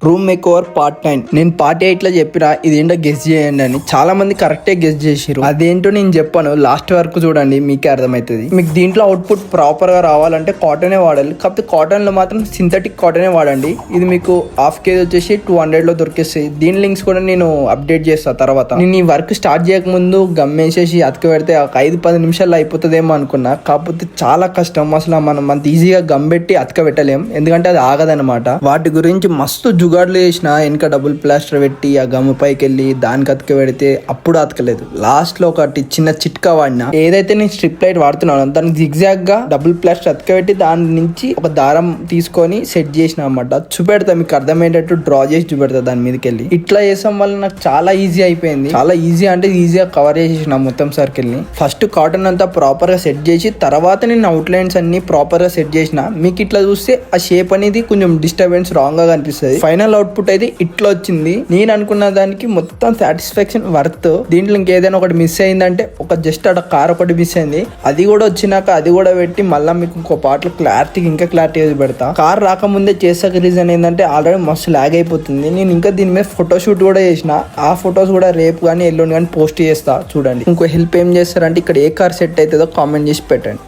Room make over part 9. నేను part 8 లో చెప్పిన ఇదేంటో గెస్ చేయండి అని. చాలా మంది కరెక్టే గెస్ చేసిరు. అదేంటో నేను చెప్పాను, లాస్ట్ వరకు చూడండి మీకే అర్థమవుతుంది. మీకు దీంట్లో అవుట్పుట్ ప్రాపర్ గా రావాలంటే కాటనే వాడాలి. కాకపోతే కాటన్ లో మాత్రం సింథటిక్ కాటనే వాడండి. ఇది మీకు హాఫ్ కేజీ వచ్చేసి 200 లో దొరికేస్తాయి. దీని లింక్స్ కూడా నేను అప్డేట్ చేస్తా తర్వాత. నేను ఈ వర్క్ స్టార్ట్ చేయకముందు గమ్మేసేసి అతక పెడితే ఒక 5-10 నిమిషాల్లో అయిపోతుందేమో అనుకున్నా. కాకపోతే చాలా కష్టం. అసలు మనం అంత ఈజీగా గమ్ పెట్టి అతక పెట్టలేం, ఎందుకంటే అది ఆగదనమాట. వాటి గురించి మస్తు జుగాడ్లు చేసిన. వెనక డబుల్ ప్లాస్టర్ పెట్టి ఆ గమ్ము పైకి వెళ్ళి దానికి అతక పెడితే అప్పుడు అతకలేదు. లాస్ట్ లో ఒకటి చిన్న చిట్కా వాడిన. ఏదైతే నేను స్ట్రిప్ లైట్ వాడుతున్నాను దానికి జిగ్జాగ్ గా డబుల్ ప్లాస్టర్ అతక పెట్టి దాని నుంచి ఒక దారం తీసుకొని సెట్ చేసిన అనమాట. చూపెడతా మీకు అర్థమయ్యేటట్టు డ్రా చేసి చూపెడతా దాని మీదకి వెళ్ళి. ఇట్లా చేసాం వల్ల నాకు చాలా ఈజీ అయిపోయింది. చాలా ఈజీ అంటే ఈజీగా కవర్ చేసేసిన మొత్తం సర్కిల్ ని. ఫస్ట్ కాటన్ అంతా ప్రాపర్ గా సెట్ చేసి తర్వాత నేను అవుట్ లైన్స్ అన్ని ప్రాపర్ గా సెట్ చేసిన. మీకు ఇట్లా చూస్తే ఆ షేప్ అనేది కొంచెం డిస్టర్బెన్స్ రాంగ్ గా కనిపిస్తుంది. ఫైనల్ అవుట్పుట్ అయితే ఇట్లా వచ్చింది. నేను అనుకున్న దానికి మొత్తం సాటిస్ఫాక్షన్ వర్త్. దీంట్లో ఇంకేదైనా ఒకటి మిస్ అయిందంటే ఒక జస్ట్ అక్కడ కార్ ఒకటి మిస్ అయింది. అది కూడా వచ్చినాక అది కూడా పెట్టి మళ్ళీ మీకు ఇంకో పాటలు ఇంకా క్లారిటీ పెడతా. కార్ రాకముందే చేసాక రీజన్ ఏంటంటే ఆల్రెడీ మస్తు లాగ్ అయిపోతుంది. నేను ఇంకా దీని మీద ఫోటోషూట్ కూడా చేసిన. ఆ ఫొటోస్ కూడా రేపు కానీ ఎల్లుండి కానీ పోస్ట్ చేస్తా చూడండి. ఇంకో హెల్ప్ ఏం చేస్తారంటే ఇక్కడ ఏ కార్ సెట్ అవుతుందో కామెంట్ చేసి పెట్టండి.